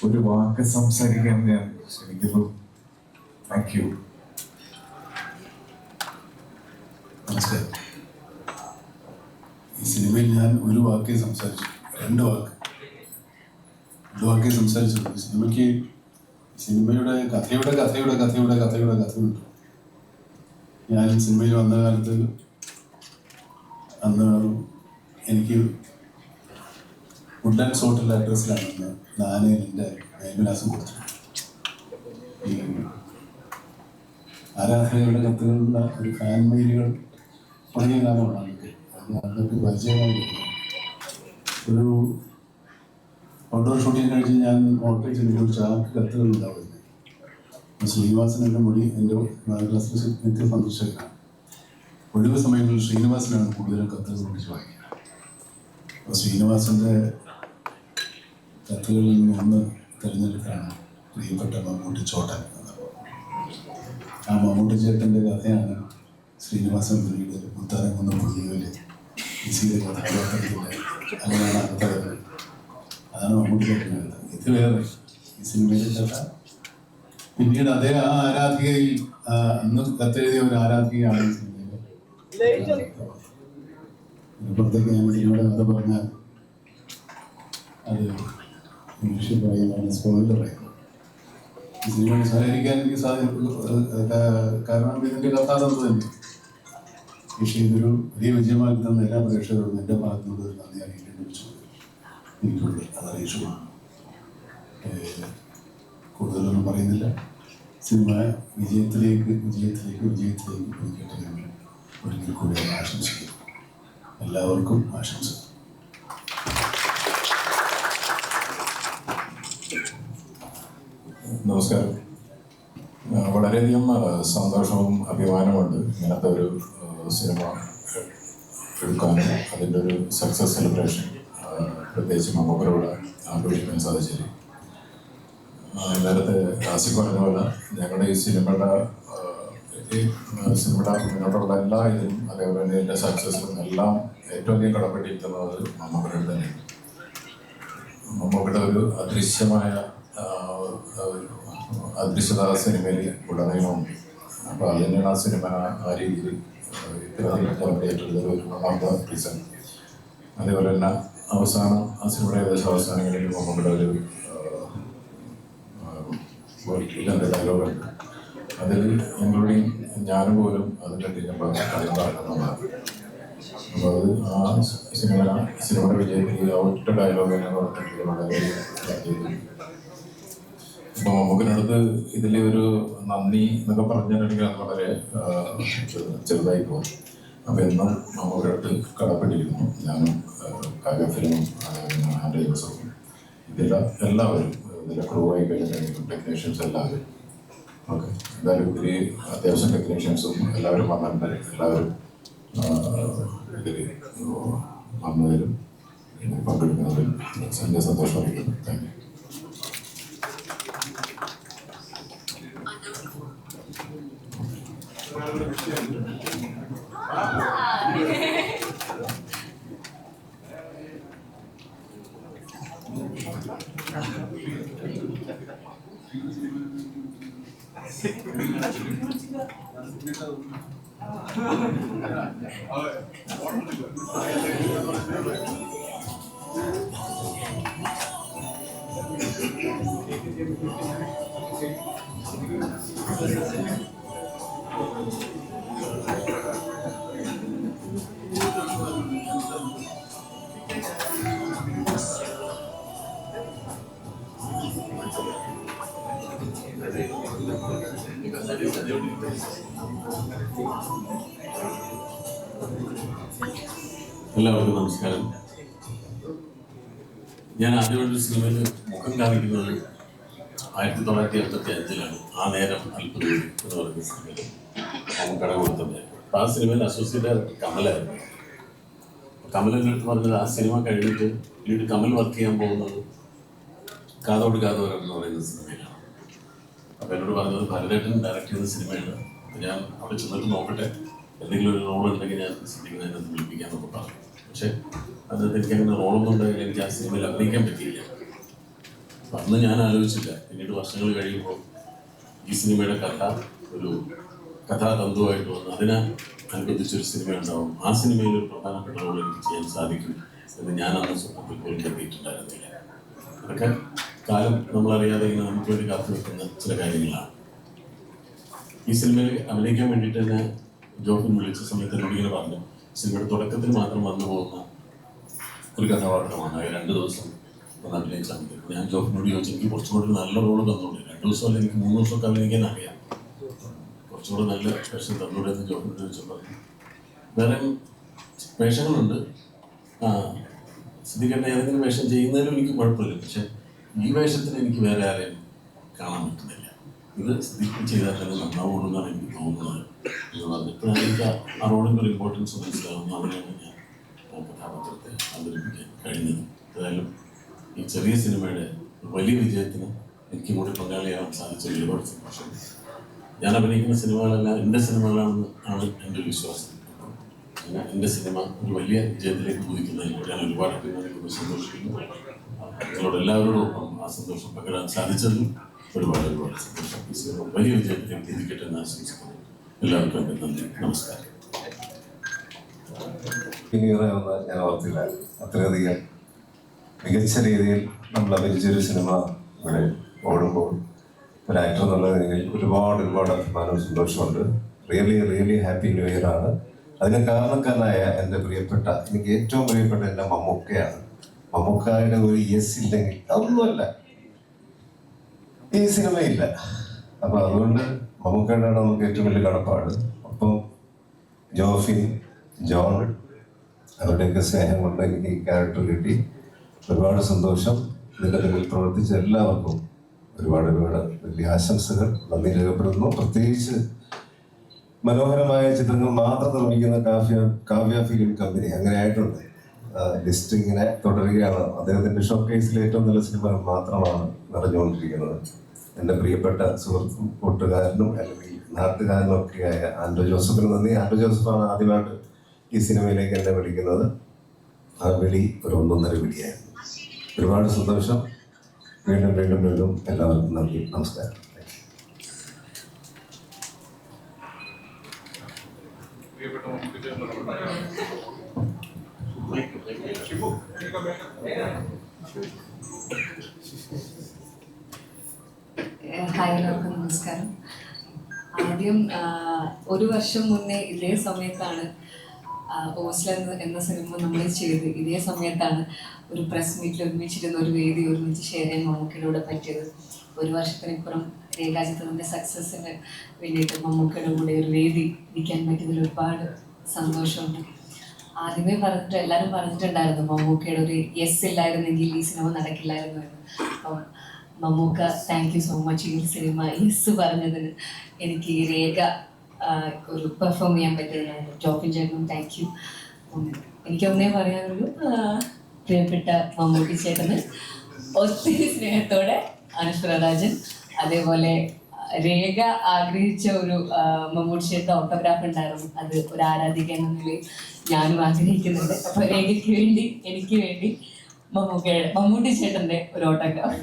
ഒരു വാക്ക് സംസാരിക്കാൻ ഞാൻ ശ്രമിക്കുന്നു. Thank you. നമസ്കാരം. ഈ സിനിമയിൽ ഞാൻ ഒരു വാക്കേ സംസാരിച്ചു, രണ്ട് വാക്കേ സംസാരിച്ചുള്ളൂ. സിനിമയുടെ കഥയുണ്ട്. ഞാൻ സിനിമയിൽ വന്ന കാലത്ത് അന്ന് എനിക്ക് വുഡ്ലാൻഡ്സ് ഹോട്ടൽ അഡ്രസ്സിലാണ് നാനയിൽ എൻ്റെ മേൽവിലാസം കൊടുത്തത്. ഈ ആരാധനയുടെ കത്തുകളുള്ള ഒരു ഫാൻ മെയിലുകൾ തുടങ്ങിയ കാലമാണ് അതൊക്കെ പരിചയമായി. ഒരു ഔട്ട്ഡോർ ഷൂട്ടിങ് കഴിഞ്ഞ് ഞാൻ ഹോട്ടലിൽ ചെന്ന് ഒരു ചാക്ക് കത്തുകൾ ഉണ്ടാവുന്നത്. ശ്രീനിവാസൻ എൻ്റെ ക്ലാസ്സിൽ എനിക്ക് സന്ദർശകനാണ്. ഒഴിവ് സമയങ്ങളിൽ ശ്രീനിവാസനാണ് കൂടുതലും കത്തുകൾ വിളിച്ച് വായിക്കുക. അപ്പോൾ ശ്രീനിവാസൻ്റെ കത്തുകളിൽ നിന്ന് ഒന്ന് തിരഞ്ഞെടുക്കാണ് പ്രിയപ്പെട്ട മമ്മൂട്ടി ചോട്ടൻ. ആ മമ്മൂട്ടി ചേട്ടൻ്റെ കഥയാണ് ശ്രീനിവാസൻ പിന്നീട് മുത്താരംകുന്ന പുള്ളിയിലെ ഈസിയുടെ കഥാപാത്രത്തിൻ്റെ അങ്ങനെയാണ് അടുത്ത കഥ. അതാണ് മമ്മൂട്ടി ചേട്ടൻ്റെ കഥ. ഇത് വേറെ ഈ സിനിമയിലെ കഥ. പിന്നീട് അതേ ആ ആരാധികയിൽ അന്ന് കത്തെഴുതിയ ഒരു ആരാധികയാണ് ഈ സിനിമയിലെ. ഇപ്പുറത്തേക്ക് ഞാൻ സിനിമയുടെ കഥ പറഞ്ഞാൽ അത് ഇംഗ്ലീഷിൽ പറയുന്നതാണ് സ്പോയിലറായിരുന്നു. ഈ സിനിമ സഹകരിക്കാൻ എനിക്ക് കാരണം ഇതിൻ്റെ കഥാതന്ത്രം തന്നെ. പക്ഷേ ഇതൊരു വലിയ വിജയമാക്കി തന്ന എല്ലാ പ്രേക്ഷകരോടും എൻ്റെ ഭാഗത്തുനിന്ന് ഒരു നന്ദി അറിയിക്കേണ്ട എനിക്കുണ്ട്. അത് അറിയിച്ചു. കൂടുതലൊന്നും പറയുന്നില്ല. സിനിമ വിജയത്തിലേക്ക് പോയിക്കട്ടെ എന്ന് ഒരിക്കൽ കൂടി ആശംസിക്കുന്നു. എല്ലാവർക്കും ആശംസ. നമസ്കാരം. വളരെയധികം സന്തോഷവും അഭിമാനമുണ്ട് ഇങ്ങനത്തെ ഒരു സിനിമ എടുക്കാനും അതിൻ്റെ ഒരു സക്സസ് സെലിബ്രേഷൻ പ്രത്യേകിച്ച് മമ്മൂക്കരോട് ആഘോഷിക്കാൻ സാധിച്ചത്. നേരത്തെ ആസിഫ് പറഞ്ഞ പോലെ ഞങ്ങളുടെ ഈ സിനിമയുടെ മുന്നോട്ടുള്ള എല്ലാ ഇതും അതേപോലെ തന്നെ എൻ്റെ സക്സസും എല്ലാം ഏറ്റവും അധികം കടപ്പെട്ടിരിക്കുന്നത് മമ്മൂക്കരുടെ തന്നെയാണ്. മമ്മൂക്കയുടെ ഒരു അദൃശ്യത സിനിമയിൽ ഉടനീളമുണ്ട്. അപ്പോൾ അത് തന്നെയാണ് ആ സിനിമ ആ രീതിയിൽ ഇത്രയധികം കടപ്പെട്ടിട്ടുള്ളത് ഒരു ഒന്നാമത്തെ റീസൺ. അതേപോലെ തന്നെ അവസാനം ആ സിനിമയുടെ ഏകദേശം അവസാനങ്ങളിൽ മമ്മൂക്കയുടെ ഒരു ഇതിൻ്റെ ഡയലോഗുണ്ട്. അതിൽ ഇൻക്ലൂഡിങ് ഞാനും പോലും അത് കണ്ടിട്ടുമ്പോൾ കളി നടക്കുന്നതാണ്. അപ്പോൾ അത് ആ സിനിമയുടെ വിജയത്തിൽ ആ ഒറ്റ ഡയലോഗിനെ പറഞ്ഞിട്ട് വളരെ അപ്പോൾ മമ്മൂക്കിനടുത്ത് ഇതിൽ ഒരു നന്ദി എന്നൊക്കെ പറഞ്ഞിട്ടുണ്ടെങ്കിൽ അത് വളരെ ചെറുതായി പോകും. അപ്പോൾ എന്നും മമ്മൂക്കിനടുത്ത് കടപ്പെട്ടിരിക്കുന്നു. ഞാനും കാവ്യഫിലിമും എൻ്റെ ദിവസവും ഇതിലെ എല്ലാവരും ഇതിലെ ക്രൂ ആയി കഴിഞ്ഞിട്ടുണ്ടെങ്കിലും ടെക്നീഷ്യൻസ് എല്ലാവരും ഓക്കെ. എന്തായാലും ഒത്തിരി അത്യാവശ്യം ടെക്നീഷ്യൻസും എല്ലാവരും വന്നിട്ടുണ്ട്. എല്ലാവരും ഇതിൽ വന്നതിലും പങ്കെടുക്കുന്നതിലും എൻ്റെ സന്തോഷം അറിയിക്കുന്നു. Thank you. എല്ലാവർക്കും നമസ്കാരം. ഞാൻ ആദ്യമായിട്ട് സിനിമയിൽ മുഖം കാണിക്കുന്നത് 1985 ആ നേരം അത്ഭുത എന്ന് പറയുന്ന സിനിമയിൽ കട കൊടുത്തത്. അപ്പോൾ ആ സിനിമയിൽ അസോസിയേറ്റ് കമലായിരുന്നു. കമലിൻ്റെ അടുത്ത് പറഞ്ഞത് ആ സിനിമ കഴിഞ്ഞിട്ട് പിന്നീട് കമൽ വർക്ക് ചെയ്യാൻ പോകുന്നത് കാതോട് കാതോരം എന്ന് പറയുന്ന സിനിമയിലാണ്. അപ്പോൾ എന്നോട് പറഞ്ഞത് ഭരതേട്ടൻ ഡയറക്റ്റ് ചെയ്യുന്ന സിനിമയാണ്. അപ്പോൾ ഞാൻ അവിടെ ചെന്നിട്ട് നോക്കട്ടെ, എന്തെങ്കിലും ഒരു റോൾ ഉണ്ടെങ്കിൽ ഞാൻ സിനിമയ്ക്ക് വിളിപ്പിക്കാമെന്നൊക്കെ പറഞ്ഞു. പക്ഷേ അതിനകത്ത് എനിക്ക് അങ്ങനെ റോളൊന്നും ഉണ്ടെങ്കിൽ എനിക്ക് ആ സിനിമയിൽ അഭിനയിക്കാൻ പറ്റിയില്ല. അന്ന് ഞാൻ ആലോചിച്ചില്ല. പിന്നീട് വർഷങ്ങൾ കഴിയുമ്പോൾ ഈ സിനിമയുടെ കഥ ഒരു കഥാതന്തുവായിട്ട് വന്നു അതിനെ അനുബന്ധിച്ചൊരു സിനിമ ഉണ്ടാവും. ആ സിനിമയിൽ ഒരു പ്രധാനപ്പെട്ട റോൾ എനിക്ക് ചെയ്യാൻ സാധിക്കും എന്ന് ഞാൻ അന്ന് സ്വപ്നത്തിൽ പോലും കരുതിയിട്ടുണ്ടായിരുന്നില്ല. അതൊക്കെ കാലം നമ്മളറിയാതെ ഇങ്ങനെ നമുക്ക് വേണ്ടി കാത്തു വെക്കുന്ന ചില കാര്യങ്ങളാണ്. ഈ സിനിമയിൽ അഭിനയിക്കാൻ വേണ്ടിയിട്ട് തന്നെ ജോഫിൻ വിളിച്ച സമയത്ത് എന്നോട് ഇങ്ങനെ പറഞ്ഞു, സിനിമയുടെ തുടക്കത്തിൽ മാത്രം വന്നു പോകുന്ന ഒരു കഥാപാത്രമാണ്, 2 ദിവസം ഒന്ന് അഭിനയിച്ചാൽ മതി. ഞാൻ ജോഫിനോട് ചോദിച്ചു, എനിക്ക് കുറച്ചുകൂടി നല്ല റോള് തന്നോളൂ, 2 ദിവസമല്ല എനിക്ക് 3 ദിവസമൊക്കെ അഭിനയിക്കാൻ അറിയാം, കുറച്ചുകൂടെ നല്ല വേഷം തന്നോളൂ എന്ന് ജോഫിനോട് ചോദിച്ചപ്പോൾ വേറെ വേഷങ്ങളുണ്ട്, സിദ്ദിഖിന്റെ ഏതെങ്കിലും വേഷം ചെയ്യുന്നതിലും എനിക്ക് കുഴപ്പമില്ല, പക്ഷെ ഈ വേഷത്തിന് എനിക്ക് വേറെ ആരെയും കാണാൻ പറ്റുന്നില്ല, ഇത് സിദ്ദിഖ് ചെയ്താൽ തന്നെ നന്നാവുള്ളൂന്നാണ് എനിക്ക് തോന്നുന്നത് എന്ന് പറഞ്ഞപ്പോഴാണ് എനിക്ക് ആ റോളിൻ്റെ ഒരു ഇമ്പോർട്ടൻസ് മനസ്സിലാവുന്നു. അതിനാണ് ഞാൻ ആ കഥാപാത്രത്തെ അവതരിപ്പിക്കാൻ കഴിഞ്ഞത്. ഏതായാലും ഈ ചെറിയ സിനിമയുടെ വലിയ വിജയത്തിന് എനിക്ക് കൂടി പങ്കാളിയാവാൻ സാധിച്ചതിൽ ഒരുപാട് സന്തോഷം. ഞാൻ അഭിനയിക്കുന്ന സിനിമകളെല്ലാം എൻ്റെ സിനിമകളാണെന്ന് ആണ് എൻ്റെ ഒരു വിശ്വാസം. എൻ്റെ സിനിമ ഒരു വലിയ വിജയത്തിലേക്ക് കുതിക്കുന്നതിൽ ഞാൻ ഒരുപാട് അഭിമാനിക്കുന്നു, സന്തോഷിക്കുന്നു. നിങ്ങളോട് എല്ലാവരോടും ഒപ്പം ആ സന്തോഷം പങ്കിടാൻ സാധിച്ചതിൽ ഒരുപാട് സന്തോഷം. ഈ സിനിമ വലിയ വിജയത്തിലേക്ക് കുതിക്കട്ടെ എന്ന് ആശംസിക്കുന്നു. എല്ലാവർക്കും എൻ്റെ നന്ദി, നമസ്കാരം. പിന്നീടാവുന്ന ഞാൻ ഓർത്തില്ല, അത്രയധികം മികച്ച രീതിയിൽ നമ്മൾ അഭിനയിച്ചൊരു സിനിമ ഇവിടെ ഓടുമ്പോൾ ഒരു ആക്ടർ എന്നുള്ള നിലയിൽ ഒരുപാട് അഭിമാനവും സന്തോഷമുണ്ട്. റിയലി ഹാപ്പി ന്യൂ ഇയർ ആണ്. അതിന് കാരണക്കാരനായ എൻ്റെ എനിക്ക് ഏറ്റവും പ്രിയപ്പെട്ട എൻ്റെ മമ്മൂക്കയാണ്. മമ്മൂക്കായുടെ ഒരു യെസ് ഇല്ലെങ്കിൽ അതൊന്നുമല്ല, ഈ സിനിമയില്ല. അപ്പം അതുകൊണ്ട് മമ്മൂക്കയുടെ നമുക്ക് ഏറ്റവും വലിയ കടപ്പാട്. ഒപ്പം ജോഫിൻ, ജോൺ, അവരുടെയൊക്കെ സ്നേഹം കൊണ്ട് എനിക്ക് ഈ ക്യാരക്ടർ കിട്ടി. ഒരുപാട് സന്തോഷം. ഇതിൻ്റെ പിന്നിൽ പ്രവർത്തിച്ച എല്ലാവർക്കും ഒരുപാട് വലിയ ആശംസകൾ, നന്ദി രേഖപ്പെടുന്നു. പ്രത്യേകിച്ച് മനോഹരമായ ചിത്രങ്ങൾ മാത്രം നിർമ്മിക്കുന്ന കാവ്യ ഫിലിം കമ്പനി അങ്ങനെ ആയിട്ടുണ്ട്. ലിസ്റ്റ് ഇങ്ങനെ തുടരുകയാണ്. അദ്ദേഹത്തിൻ്റെ ഷോക്കേസിൽ ഏറ്റവും നല്ല സിനിമകൾ മാത്രമാണ് നിറഞ്ഞുകൊണ്ടിരിക്കുന്നത്. എൻ്റെ പ്രിയപ്പെട്ട സുഹൃത്തും കൂട്ടുകാരനും അല്ലെങ്കിൽ നാട്ടുകാരനും ഒക്കെയായ ആൻഡ്രോ ജോസഫിന് നന്ദി. ആൻഡ്രോ ജോസഫാണ് ആദ്യമായിട്ട് ഈ സിനിമയിലേക്ക് എന്നെ വിളിക്കുന്നത്. ആ വിളി ഒരു 1.5 വിളിയായിരുന്നു. ഒരുപാട് സന്തോഷം. വീണ്ടും എല്ലാവർക്കും നന്ദി, നമസ്കാരം. ഹായ്, എല്ലാവർക്കും നമസ്കാരം. ആദ്യം 1 വർഷം മുന്നേ ഇതേ സമയത്താണ് ഓസ്ലർ എന്ന സിനിമ നമ്മൾ ചെയ്ത്. ഇതേ സമയത്താണ് ഒരു പ്രസ് മീറ്റിൽ ഒരുമിച്ചിരുന്ന ഒരു വേദി ഒരുമിച്ച് ഷെയർ ചെയ്യാൻ മമ്മൂക്കയുടെ പറ്റിയത്. 1 വർഷത്തിനിപ്പുറം രേഖാചിത്രത്തിൻ്റെ സക്സസ്സിന് വേണ്ടിയിട്ട് മമ്മൂക്കയുടെ കൂടെ ഒരു വേദി ഇരിക്കാൻ പറ്റിയതിൽ ഒരുപാട് സന്തോഷമുണ്ട്. ആദ്യമേ എല്ലാവരും പറഞ്ഞിട്ടുണ്ടായിരുന്നു മമ്മൂക്കയുടെ ഒരു യെസ് ഇല്ലായിരുന്നെങ്കിൽ ഈ സിനിമ നടക്കില്ലായിരുന്നു എന്ന്. അപ്പം Mammookka, thank you so much ഈ സിനിമ യെസ് പറഞ്ഞതിന്. എനിക്ക് ഈ രേഖ ഒരു പെർഫോം ചെയ്യാൻ പറ്റിയതിനായിരുന്നു. ജോഫിൻ ചേട്ടനും താങ്ക് യു. എനിക്കൊന്നേ പറയാനുള്ളൂ, പ്രിയപ്പെട്ട മമ്മൂട്ടി ചേട്ടന് ഒത്തിരി സ്നേഹത്തോടെ അനുഷ്വര രാജൻ. അതേപോലെ രേഖ ആഗ്രഹിച്ച ഒരു മമ്മൂട്ടി ചേട്ടൻ ഓട്ടോഗ്രാഫ് ഉണ്ടായിരുന്നു. അത് ഒരു ആരാധിക എന്ന നിലയിൽ ഞാനും ആഗ്രഹിക്കുന്നുണ്ട്. അപ്പൊ രേഖയ്ക്ക് വേണ്ടി, എനിക്ക് വേണ്ടി മമ്മൂട്ടി ചേട്ടന്റെ ഒരു ഓട്ടോഗ്രാഫ്.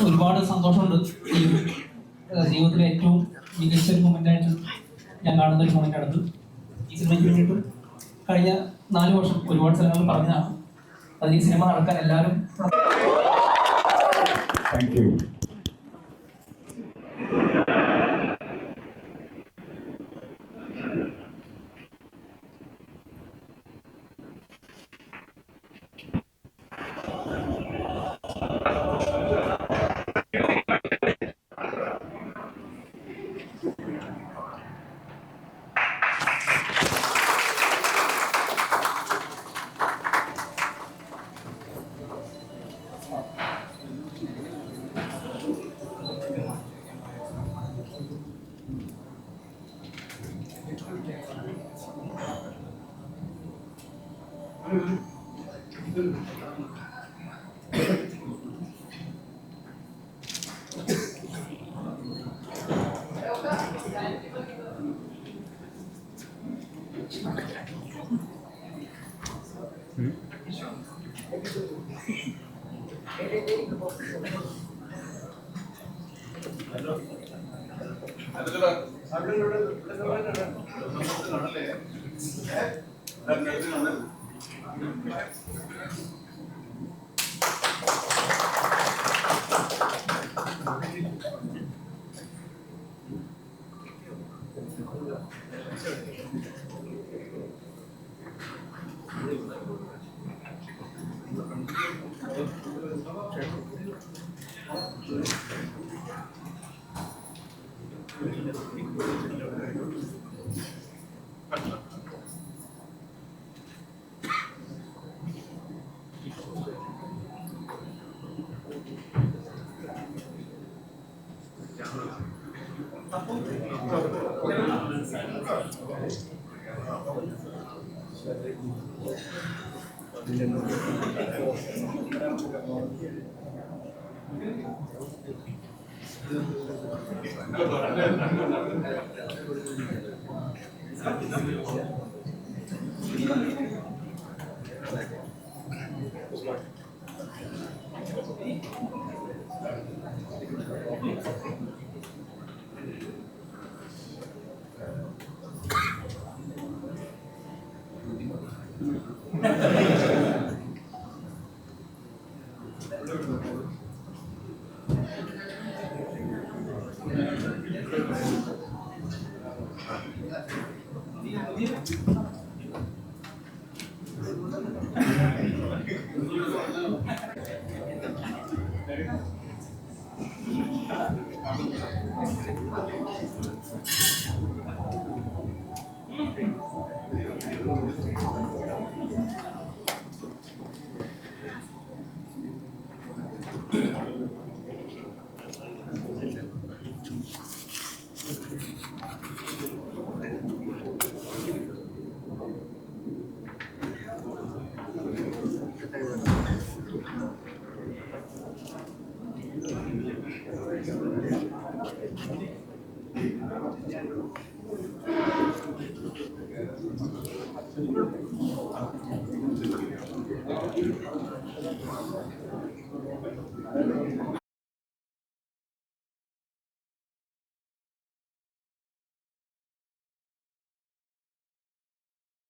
ഒരുപാട് സന്തോഷമുണ്ട്. ഈ ജീവിതത്തിലെ ഏറ്റവും മികച്ചൊരു മൊമെൻ്റായിട്ട് ഞാൻ കാണുന്ന ഒരു മൊമെൻ്റാണത്. ഈ സിനിമയ്ക്ക് വേണ്ടിയിട്ടും കഴിഞ്ഞ 4 വർഷം ഒരുപാട് സ്ഥലങ്ങളിൽ പറഞ്ഞതാണ്. അത് ഈ സിനിമ നടക്കാൻ എല്ലാവരും താങ്ക് യു. Thank you.